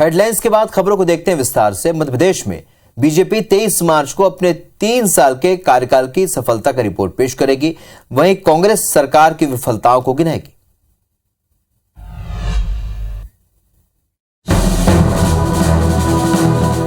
Headlines के बाद खबरों को देखते हैं विस्तार से। मध्य प्रदेश में बीजेपी 23 मार्च को अपने 3 साल के कार्यकाल की सफलता का रिपोर्ट पेश करेगी, वहीं कांग्रेस सरकार की विफलताओं को गिनाएगी।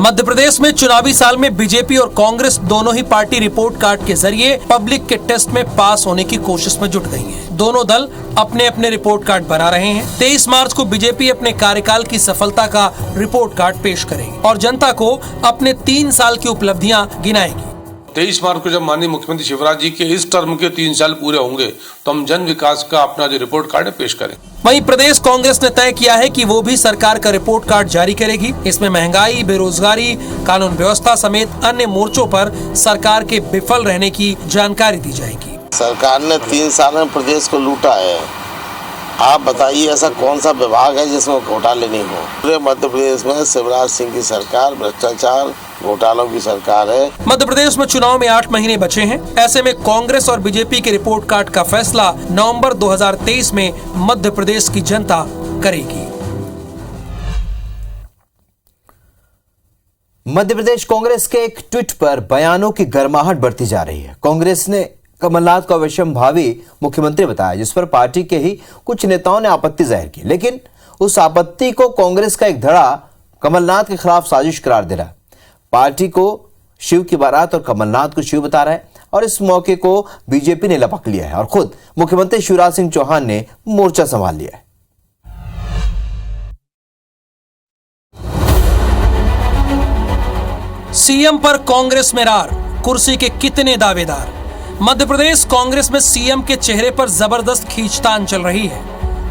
मध्य प्रदेश में चुनावी साल में बीजेपी और कांग्रेस दोनों ही पार्टी रिपोर्ट कार्ड के जरिए पब्लिक के टेस्ट में पास होने की कोशिश में जुट गई हैं। दोनों दल अपने अपने रिपोर्ट कार्ड बना रहे हैं। 23 मार्च को बीजेपी अपने कार्यकाल की सफलता का रिपोर्ट कार्ड पेश करेगी और जनता को अपने 3 साल की उपलब्धियां गिनाएगी। 23 मार्च को जब माननीय मुख्यमंत्री शिवराज जी के इस टर्म के 3 साल पूरे होंगे तो हम जन विकास का अपना जो रिपोर्ट कार्ड है पेश करें। वहीं प्रदेश कांग्रेस ने तय किया है कि वो भी सरकार का रिपोर्ट कार्ड जारी करेगी। इसमें महंगाई, बेरोजगारी, कानून व्यवस्था समेत अन्य मोर्चों पर सरकार के विफल रहने की जानकारी दी जाएगी। सरकार ने 3 साल में प्रदेश को लूटा है। आप बताइए ऐसा कौन सा विभाग है जिसमें घोटाले नहीं हो। पूरे मध्य प्रदेश में शिवराज सिंह की सरकार भ्रष्टाचार घोटालों की सरकार है। मध्य प्रदेश में चुनाव में 8 महीने बचे हैं। ऐसे में कांग्रेस और बीजेपी के रिपोर्ट कार्ड का फैसला नवंबर 2023 में मध्य प्रदेश की जनता करेगी। मध्य प्रदेश कांग्रेस के एक ट्वीट पर बयानों की गर्माहट बढ़ती जा रही है। कांग्रेस ने कमलनाथ को अवश्यम भावी मुख्यमंत्री बताया, जिस पर पार्टी के ही कुछ नेताओं ने आपत्ति जाहिर की, लेकिन उस आपत्ति को कांग्रेस का एक धड़ा कमलनाथ के खिलाफ साजिश करार दे रहा है। पार्टी को शिव की बारात और कमलनाथ को शिव बता रहा है और इस मौके को बीजेपी ने लपक लिया है और खुद मुख्यमंत्री शिवराज सिंह चौहान ने मोर्चा संभाल लिया है। सीएम पर कांग्रेस में रार, कुर्सी के कितने दावेदार। मध्य प्रदेश कांग्रेस में सीएम के चेहरे पर जबरदस्त खींचतान चल रही है।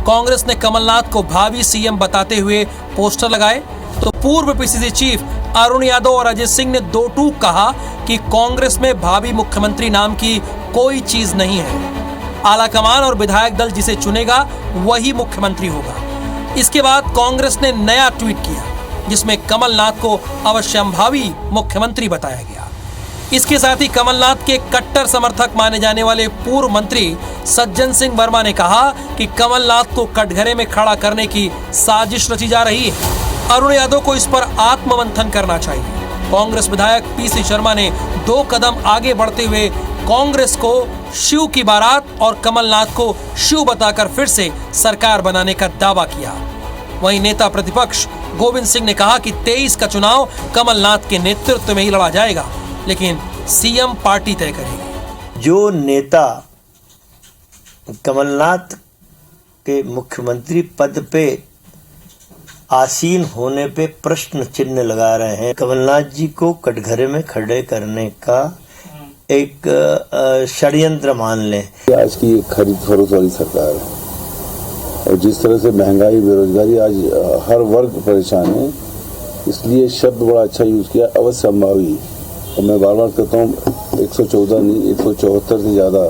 कांग्रेस ने कमलनाथ को भावी सीएम बताते हुए पोस्टर लगाए तो पूर्व पीसीसी चीफ अरुण यादव और अजय सिंह ने दो टूक कहा कि कांग्रेस में भावी मुख्यमंत्री नाम की कोई चीज नहीं है। आलाकमान और विधायक दल जिसे चुनेगा वही मुख्यमंत्री होगा। इसके बाद कांग्रेस ने नया ट्वीट किया जिसमें कमलनाथ को अवश्यंभावी मुख्यमंत्री बताया गया। इसके साथ ही कमलनाथ के कट्टर समर्थक माने जाने वाले पूर्व मंत्री सज्जन सिंह वर्मा ने कहा कि कमलनाथ को कटघरे में खड़ा करने की साजिश रची जा रही है। अरुण यादव को इस पर आत्ममंथन करना चाहिए। कांग्रेस विधायक पीसी शर्मा ने 2 कदम आगे बढ़ते हुए कांग्रेस को शिव की बारात और कमलनाथ को शिव बताकर फिर से सरकार बनाने का दावा किया। वहीं नेता प्रतिपक्ष गोविंद सिंह ने कहा कि 23 का चुनाव कमलनाथ के नेतृत्व में ही लड़ा जाएगा, लेकिन सीएम पार्टी तय करेगी। जो नेता कमलनाथ के मुख्यमंत्री पद पे आसीन होने पे प्रश्न चिन्ह लगा रहे हैं, कमलनाथ जी को कटघरे में खड़े करने का एक षड्यंत्र मान लें। आज की खरीद फरोख्त वाली सरकार है और जिस तरह से महंगाई, बेरोजगारी, आज हर वर्ग परेशान है, इसलिए शब्द बड़ा अच्छा यूज किया, अवश्यंभावी। और मैं बार बार कहता हूँ 114 नहीं 174 से ज़्यादा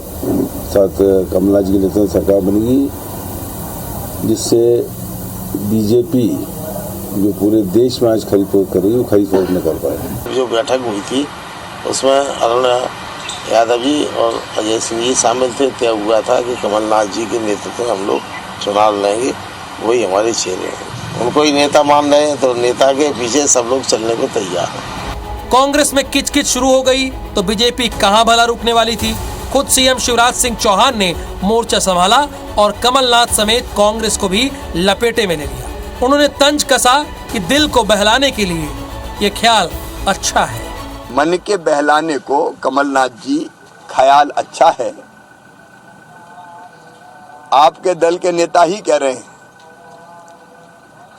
साथ कमलनाथ जी के नेतृत्व में सरकार बनेगी, जिससे बीजेपी जो पूरे देश में आज खरीद फरोख्त कर रही है वो खरीद फरोख्त न कर पाए। जो बैठक हुई थी उसमें अरुण यादव जी और अजय सिंह जी शामिल थे। तय हुआ था कि कमलनाथ जी के नेतृत्व में हम लोग चुनाव लेंगे, वही हमारे चेहरे हैं। उनको ही नेता मान रहे हैं तो नेता के पीछे सब लोग चलने को तैयार हैं। कांग्रेस में किचकिच शुरू हो गई तो बीजेपी कहां भला रुकने वाली थी। खुद सीएम शिवराज सिंह चौहान ने मोर्चा संभाला और कमलनाथ समेत कांग्रेस को भी लपेटे में ले लिया। उन्होंने तंज कसा कि दिल को बहलाने के लिए ये ख्याल अच्छा है। मन के बहलाने को कमलनाथ जी ख्याल अच्छा है। आपके दल के नेता ही कह रहे हैं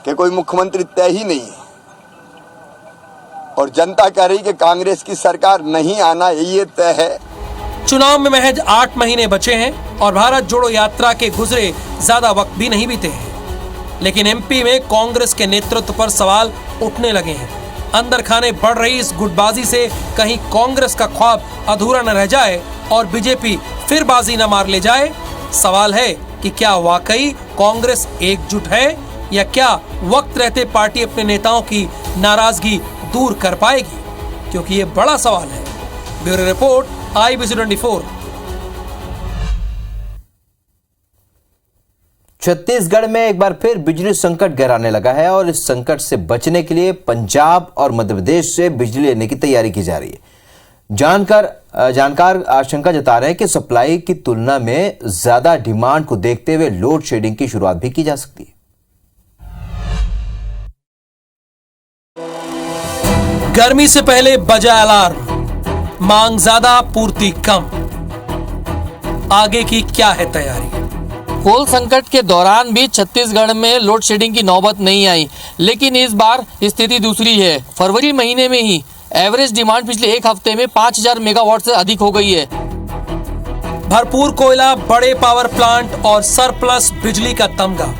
कि कोई मुख्यमंत्री तय ही नहीं है और जनता कह रही कि कांग्रेस की सरकार नहीं आना ये तय है। चुनाव में महज 8 महीने बचे हैं और भारत जोड़ो यात्रा के गुजरे ज्यादा वक्त भी नहीं बीते हैं, लेकिन एमपी में कांग्रेस के नेतृत्व पर सवाल उठने लगे हैं। अंदर खाने बढ़ रही इस गुटबाजी से कहीं कांग्रेस का ख्वाब अधूरा न रह जाए और बीजेपी फिर बाजी न मार ले जाए। सवाल है कि क्या वाकई कांग्रेस एकजुट है या क्या वक्त रहते पार्टी अपने नेताओं की नाराजगी दूर कर पाएगी, क्योंकि ये बड़ा सवाल है। Bureau report, IBC 24। छत्तीसगढ़ में एक बार फिर बिजली संकट गहराने लगा है और इस संकट से बचने के लिए पंजाब और मध्य प्रदेश से बिजली लेने की तैयारी की जा रही है। जानकार आशंका जता रहे हैं कि सप्लाई की तुलना में ज्यादा डिमांड को देखते हुए लोड शेडिंग की शुरुआत भी की जा सकती है। गर्मी से पहले बजा अलार्म, मांग ज्यादा पूर्ति कम, आगे की क्या है तैयारी? कोल संकट के दौरान भी छत्तीसगढ़ में लोड शेडिंग की नौबत नहीं आई, लेकिन इस बार स्थिति दूसरी है। फरवरी महीने में ही एवरेज डिमांड पिछले एक हफ्ते में 5000 मेगावाट से अधिक हो गई है। भरपूर कोयला, बड़े पावर प्लांट और सरप्लस बिजली का तमगा,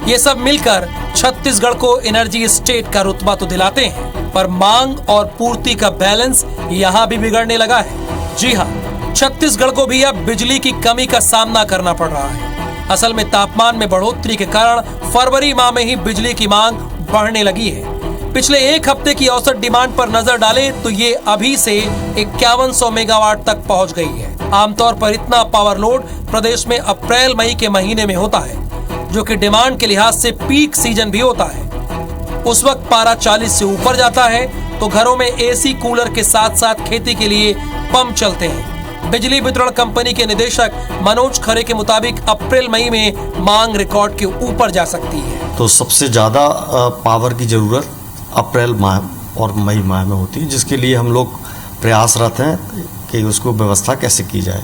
ये सब मिलकर छत्तीसगढ़ को एनर्जी स्टेट का रुतबा तो दिलाते हैं, पर मांग और पूर्ति का बैलेंस यहां भी बिगड़ने लगा है। जी हां, छत्तीसगढ़ को भी अब बिजली की कमी का सामना करना पड़ रहा है। असल में तापमान में बढ़ोतरी के कारण फरवरी माह में ही बिजली की मांग बढ़ने लगी है। पिछले एक हफ्ते की औसत डिमांड पर नजर डालें तो ये अभी से 5100 मेगावाट तक पहुंच गई है। आमतौर पर इतना पावर लोड प्रदेश में अप्रैल मई के महीने में होता है, जो कि डिमांड के लिहाज से पीक सीजन भी होता है। उस वक्त पारा 40 से ऊपर जाता है तो घरों में एसी कूलर के साथ साथ खेती के लिए पंप चलते हैं। बिजली वितरण कंपनी के निदेशक मनोज खरे के मुताबिक अप्रैल मई में मांग रिकॉर्ड के ऊपर जा सकती है। तो सबसे ज़्यादा पावर की ज़रूरत अप्रैल माह और मई माह में होती है, जिसके लिए हम लोग प्रयासरत हैं कि उसको व्यवस्था कैसे की जाए।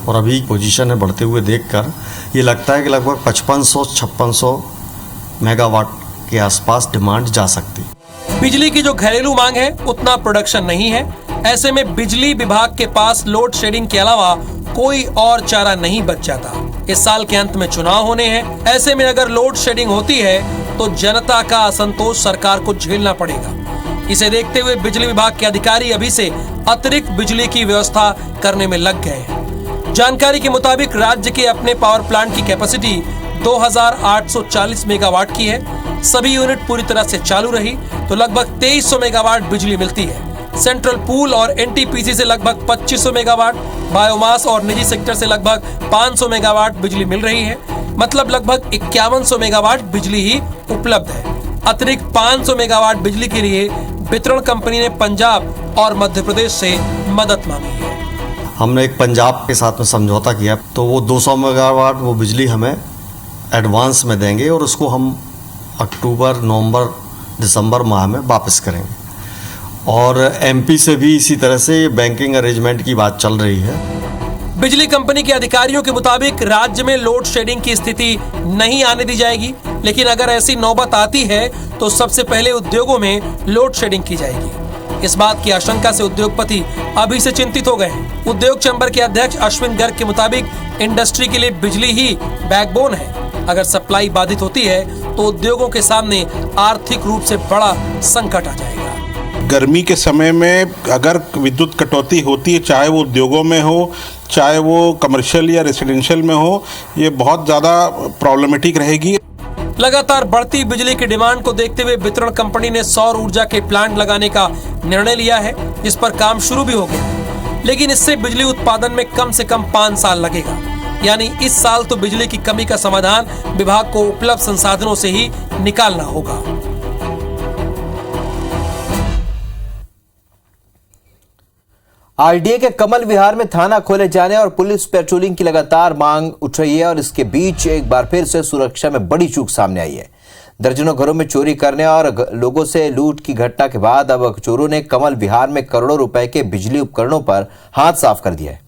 और अभी पोजीशन है बढ़ते हुए देखकर ये लगता है कि लगभग 5500-5600 मेगावाट के आसपास डिमांड जा सकती है। बिजली की जो घरेलू मांग है उतना प्रोडक्शन नहीं है। ऐसे में बिजली विभाग के पास लोड शेडिंग के अलावा कोई और चारा नहीं बच जाता। इस साल के अंत में चुनाव होने हैं। ऐसे में अगर लोड शेडिंग होती है तो जनता का असंतोष सरकार को झेलना पड़ेगा। इसे देखते हुए बिजली विभाग के अधिकारी अभी से अतिरिक्त बिजली की व्यवस्था करने में लग गए हैं। जानकारी के मुताबिक राज्य के अपने पावर प्लांट की कैपेसिटी 2840 मेगावाट की है। सभी यूनिट पूरी तरह से चालू रही तो लगभग 2300 मेगावाट बिजली मिलती है। सेंट्रल पूल और एनटीपीसी से लगभग 2500 मेगावाट, बायोमास और निजी सेक्टर से लगभग 500 मेगावाट बिजली मिल रही है। मतलब लगभग 5100 मेगावाट बिजली ही उपलब्ध है। अतिरिक्त 500 मेगावाट बिजली के लिए वितरण कंपनी ने पंजाब और मध्य प्रदेश से मदद मांगी है। हमने एक पंजाब के साथ में समझौता किया, तो वो 200 मेगावाट वो बिजली हमें एडवांस में देंगे और उसको हम अक्टूबर, नवंबर, दिसंबर माह में वापस करेंगे। और एमपी से भी इसी तरह से बैंकिंग अरेंजमेंट की बात चल रही है। बिजली कंपनी के अधिकारियों के मुताबिक राज्य में लोड शेडिंग की स्थिति नहीं आने दी जाएगी, लेकिन अगर ऐसी नौबत आती है तो सबसे पहले उद्योगों में लोड शेडिंग की जाएगी। इस बात की आशंका से उद्योगपति अभी से चिंतित हो गए हैं। उद्योग चैम्बर के अध्यक्ष अश्विन गर्ग के मुताबिक इंडस्ट्री के लिए बिजली ही बैकबोन है। अगर सप्लाई बाधित होती है तो उद्योगों के सामने आर्थिक रूप से बड़ा संकट आ जाएगा। गर्मी के समय में अगर विद्युत कटौती होती है, चाहे वो उद्योगों में हो, चाहे वो कमर्शियल या रेसिडेंशियल में हो, ये बहुत ज़्यादा प्रॉब्लमेटिक रहेगी। लगातार बढ़ती बिजली की डिमांड को देखते हुए वितरण कंपनी ने सौर ऊर्जा के प्लांट लगाने का निर्णय लिया है, जिस पर काम शुरू भी हो गया है। लेकिन इससे बिजली उत्पादन में कम से कम 5 साल लगेगा। यानी इस साल तो बिजली की कमी का समाधान विभाग को उपलब्ध संसाधनों से ही निकालना होगा। आरडीए के कमल विहार में थाना खोले जाने और पुलिस पेट्रोलिंग की लगातार मांग उठ रही है और इसके बीच एक बार फिर से सुरक्षा में बड़ी चूक सामने आई है। दर्जनों घरों में चोरी करने और लोगों से लूट की घटना के बाद अब चोरों ने कमल विहार में करोड़ों रुपए के बिजली उपकरणों पर हाथ साफ कर दिया है।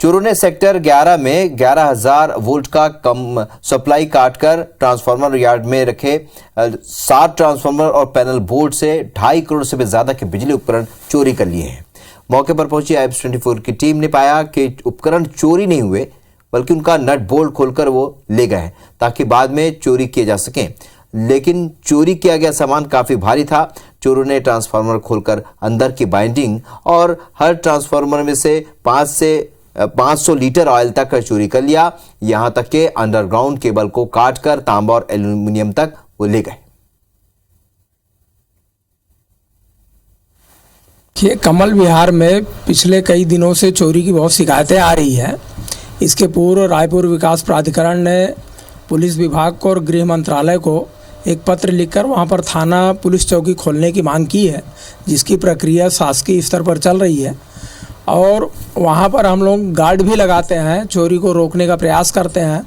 चोरों ने सेक्टर 11 में 11,000 वोल्ट का कम सप्लाई काटकर ट्रांसफार्मर यार्ड में रखे 7 ट्रांसफार्मर और पैनल बोर्ड से 2.5 करोड़ से भी ज्यादा के बिजली उपकरण चोरी कर लिए हैं। मौके पर पहुंची आईएबीएस 24 की टीम ने पाया कि उपकरण चोरी नहीं हुए, बल्कि उनका नट बोल्ट खोलकर वो ले गए ताकि बाद में चोरी किए जा सकें। लेकिन चोरी किया गया सामान काफी भारी था। चोरों ने ट्रांसफार्मर खोलकर अंदर की बाइंडिंग और हर ट्रांसफार्मर में से 500 लीटर ऑयल तक चोरी कर लिया। यहां तक के अंडरग्राउंड केबल को काटकर तांबा और एल्यूमिनियम तक वो ले गए। ये कमल विहार में पिछले कई दिनों से चोरी की बहुत शिकायतें आ रही हैं। इसके पूर्व रायपुर विकास प्राधिकरण ने पुलिस विभाग को और गृह मंत्रालय को एक पत्र लिखकर वहां पर थाना पुलिस चौकी खोलने की मांग की है, जिसकी प्रक्रिया शासकीय स्तर पर चल रही है। और वहां पर हम लोग गार्ड भी लगाते हैं, चोरी को रोकने का प्रयास करते हैं।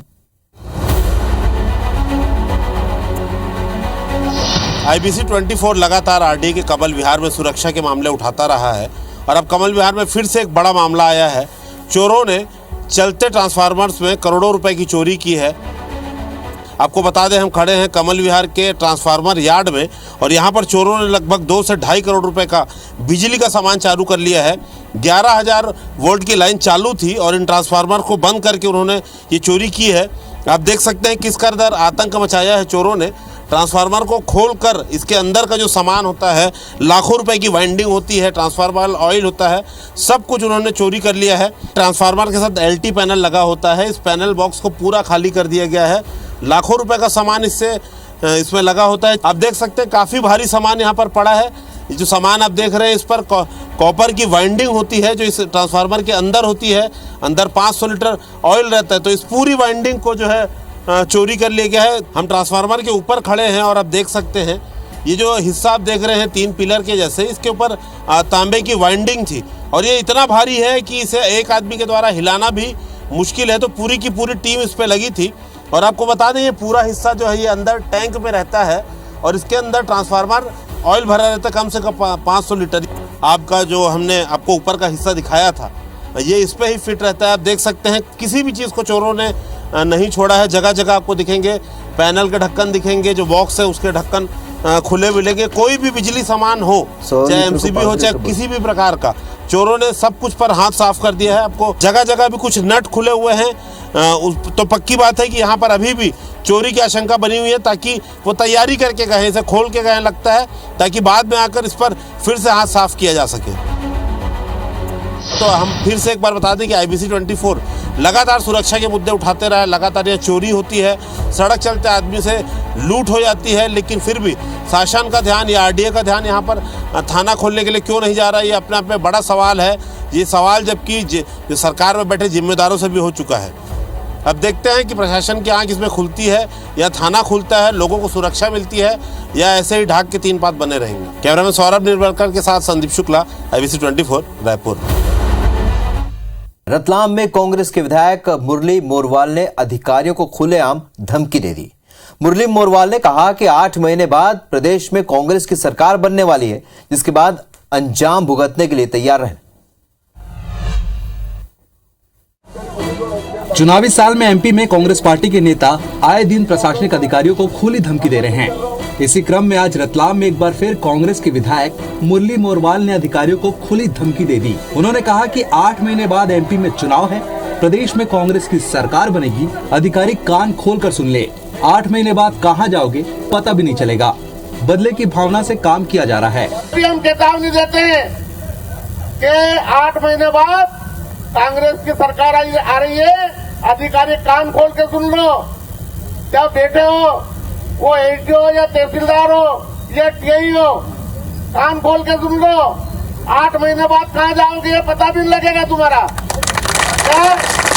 IBC 24 लगातार आरडीए के कमल विहार में सुरक्षा के मामले उठाता रहा है और अब कमल विहार में फिर से एक बड़ा मामला आया है। चोरों ने चलते ट्रांसफार्मर्स में करोड़ों रुपए की चोरी की है। आपको बता दें, हम खड़े हैं कमल विहार के ट्रांसफार्मर यार्ड में और यहाँ पर चोरों ने लगभग 2 से 2.5 करोड़ रुपए का बिजली का सामान चालू कर लिया है। 11,000 वोल्ट की लाइन चालू थी और इन ट्रांसफार्मर को बंद करके उन्होंने ये चोरी की है। आप देख सकते हैं किस कदर आतंक मचाया है चोरों ने। ट्रांसफार्मर को खोलकर इसके अंदर का जो सामान होता है, लाखों रुपए की वाइंडिंग होती है, ट्रांसफार्मर ऑयल होता है, सब कुछ उन्होंने चोरी कर लिया है। ट्रांसफार्मर के साथ LT पैनल लगा होता है, इस पैनल बॉक्स को पूरा खाली कर दिया गया है। लाखों रुपए का सामान इसमें लगा होता है। आप देख सकते हैं काफ़ी भारी सामान यहाँ पर पड़ा है। ये जो सामान आप देख रहे हैं, इस पर कॉपर की वाइंडिंग होती है जो इस ट्रांसफार्मर के अंदर होती है। अंदर 500 लीटर ऑयल रहता है, तो इस पूरी वाइंडिंग को जो है चोरी कर लिया गया है। हम ट्रांसफार्मर के ऊपर खड़े हैं और आप देख सकते हैं ये जो हिस्सा आप देख रहे हैं 3 पिलर के जैसे, इसके ऊपर तांबे की वाइंडिंग थी और ये इतना भारी है कि इसे एक आदमी के द्वारा हिलाना भी मुश्किल है, तो पूरी की पूरी टीम इस पर लगी थी। और आपको बता दें, ये पूरा हिस्सा जो है ये अंदर टैंक में रहता है और इसके अंदर ट्रांसफार्मर ऑयल भरा रहता है कम से कम 500 लीटर। आपका जो हमने आपको ऊपर का हिस्सा दिखाया था, ये इस पर ही फिट रहता है। आप देख सकते हैं किसी भी चीज़ को चोरों ने नहीं छोड़ा है। जगह जगह आपको दिखेंगे पैनल के ढक्कन दिखेंगे, जो बॉक्स है उसके ढक्कन खुले मिलेंगे। कोई भी बिजली सामान हो, चाहे MCB हो, चाहे किसी भी प्रकार का, चोरों ने सब कुछ पर हाथ साफ कर दिया है। आपको जगह जगह भी कुछ नट खुले हुए हैं, तो पक्की बात है कि यहाँ पर अभी भी चोरी की आशंका बनी हुई है, ताकि वो तैयारी करके गए, इसे खोल के गए लगता है, ताकि बाद में आकर इस पर फिर से हाथ साफ किया जा सके। तो हम फिर से एक बार बता दें कि IBC 24 लगातार सुरक्षा के मुद्दे उठाते रहे। लगातार यह चोरी होती है, सड़क चलते आदमी से लूट हो जाती है, लेकिन फिर भी शासन का ध्यान या RDA का ध्यान यहाँ पर थाना खोलने के लिए क्यों नहीं जा रहा है, ये अपने आप में बड़ा सवाल है। ये सवाल जबकि जो सरकार में बैठे जिम्मेदारों से भी हो चुका है। अब देखते हैं कि प्रशासन की आंख इसमें खुलती है या थाना खुलता है, लोगों को सुरक्षा मिलती है, या ऐसे ही ढाक के 3 पात बने रहेंगे। कैमरामैन सौरभ निर्मलकर के साथ संदीप शुक्ला, IBC 24 रायपुर। रतलाम में कांग्रेस के विधायक मुरली मोरवाल ने अधिकारियों को खुलेआम धमकी दे दी। मुरली मोरवाल ने कहा कि 8 महीने बाद प्रदेश में कांग्रेस की सरकार बनने वाली है, जिसके बाद अंजाम भुगतने के लिए तैयार रहें। चुनावी साल में MP में कांग्रेस पार्टी के नेता आए दिन प्रशासनिक अधिकारियों को खुली धमकी दे रहे हैं। इसी क्रम में आज रतलाम में एक बार फिर कांग्रेस के विधायक मुरली मोरवाल ने अधिकारियों को खुली धमकी दे दी। उन्होंने कहा कि 8 महीने बाद MP में चुनाव है, प्रदेश में कांग्रेस की सरकार बनेगी, अधिकारी कान खोल कर सुन ले। 8 महीने बाद कहां जाओगे पता भी नहीं चलेगा। बदले की भावना से काम किया जा रहा है। हम चेतावनी देते हैं कि 8 महीने बाद कांग्रेस की सरकार आ रही है, अधिकारी कान खोल के सुन लो। जब बैठे हो, वो ADO हो या तहसीलदार हो या TI हो, कान खोल के सुन लो। 8 महीने बाद कहाँ जाओगे ये पता भी नहीं लगेगा तुम्हारा।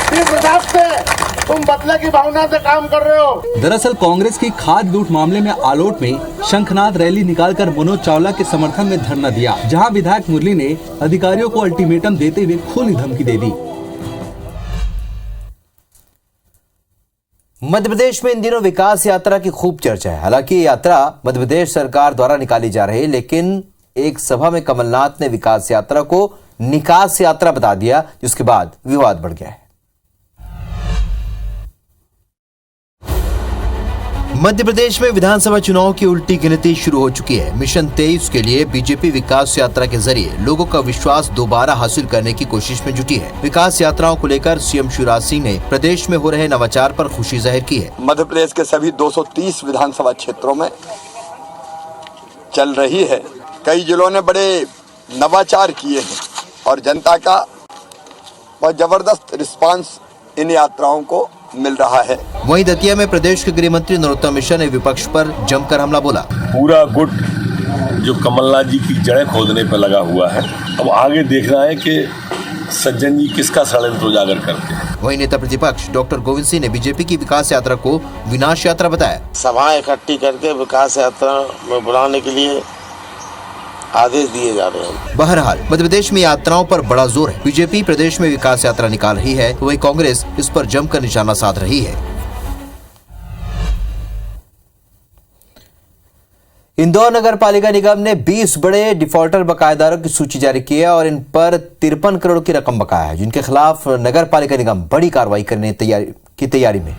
किस हिसाब से तुम बदले की भावना से काम कर रहे हो। दरअसल कांग्रेस की खाद लूट मामले में आलोट में शंखनाद रैली निकालकर मनोज चावला के समर्थन में धरना दिया, जहां विधायक मुरली ने अधिकारियों को अल्टीमेटम देते हुए खुली धमकी दे दी। मध्य प्रदेश में इन दिनों विकास यात्रा की खूब चर्चा है। हालांकि ये यात्रा मध्य प्रदेश सरकार द्वारा निकाली जा रही है, लेकिन एक सभा में कमलनाथ ने विकास यात्रा को निकास यात्रा बता दिया, जिसके बाद विवाद बढ़ गया है। मध्य प्रदेश में विधानसभा चुनाव की उल्टी गिनती शुरू हो चुकी है। मिशन 23 के लिए बीजेपी विकास यात्रा के जरिए लोगों का विश्वास दोबारा हासिल करने की कोशिश में जुटी है। विकास यात्राओं को लेकर CM शिवराज सिंह ने प्रदेश में हो रहे नवाचार पर खुशी जाहिर की है। मध्य प्रदेश के सभी 230 विधानसभा क्षेत्रों में चल रही है। कई जिलों ने बड़े नवाचार किए हैं और जनता का बहुत जबरदस्त रिस्पांस इन यात्राओं को मिल रहा है। वहीं दतिया में प्रदेश के गृह मंत्री नरोत्तम मिश्रा ने विपक्ष पर जमकर हमला बोला। पूरा गुट जो कमलनाथ जी की जड़ें खोदने पर लगा हुआ है, अब आगे देखना है कि सज्जन जी किसका षड्यंत्र उजागर करते हैं। वहीं नेता प्रतिपक्ष डॉक्टर गोविंद सिंह ने बीजेपी की विकास यात्रा को विनाश यात्रा बताया। सभाएं इकट्ठी करके विकास यात्रा में बुलाने के लिए आदेश दिए जा रहे हैं। बहरहाल मध्य प्रदेश में यात्राओं पर बड़ा जोर है। बीजेपी प्रदेश में विकास यात्रा निकाल रही है, वहीं कांग्रेस इस पर जमकर निशाना साध रही है। इंदौर नगर पालिका निगम ने 20 बड़े डिफॉल्टर बकायेदारों की सूची जारी की है और इन पर 53 करोड़ की रकम बकाया है, जिनके खिलाफ नगर पालिका निगम बड़ी कार्रवाई करने की तैयारी में।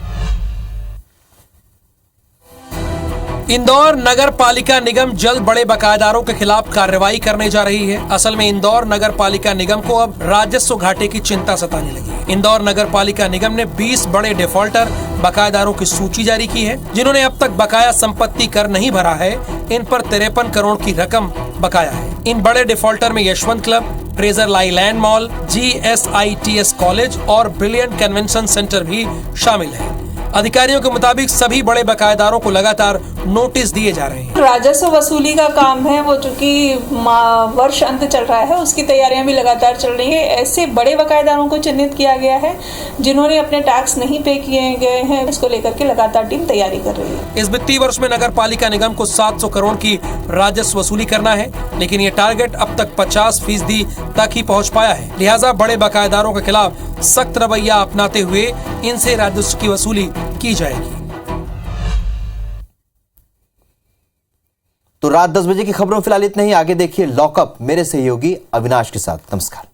इंदौर नगर पालिका निगम जल्द बड़े बकायेदारों के खिलाफ कार्रवाई करने जा रही है। असल में इंदौर नगर पालिका निगम को अब राजस्व घाटे की चिंता सताने लगी है। इंदौर नगर पालिका निगम ने 20 बड़े डिफॉल्टर बकायेदारों की सूची जारी की है, जिन्होंने अब तक बकाया संपत्ति कर नहीं भरा है। इन पर 53 करोड़ की रकम बकाया है। इन बड़े डिफॉल्टर में Yashwant club, treasure island mall, GSITS college और ब्रिलियंट कन्वेंशन सेंटर भी शामिल है। अधिकारियों के मुताबिक सभी बड़े बकायेदारों को लगातार नोटिस दिए जा रहे हैं। राजस्व वसूली का काम है, वो चूंकि वर्ष अंत चल रहा है, उसकी तैयारियां भी लगातार चल रही है। ऐसे बड़े बकायेदारों को चिन्हित किया गया है जिन्होंने अपने टैक्स नहीं पे किए गए हैं। इसको लेकर के लगातार टीम तैयारी कर रही है। इस वित्तीय वर्ष में नगर पालिका निगम को 700 करोड़ की राजस्व वसूली करना है, लेकिन ये टारगेट अब तक 50% तक ही पहुँच पाया है। लिहाजा बड़े बकायेदारों के खिलाफ सख्त रवैया अपनाते हुए इनसे राजस्व की वसूली की जाएगी। तो रात 10 बजे की खबरों फिलहाल इतना ही। आगे देखिए लॉकअप मेरे सहयोगी अविनाश के साथ। नमस्कार।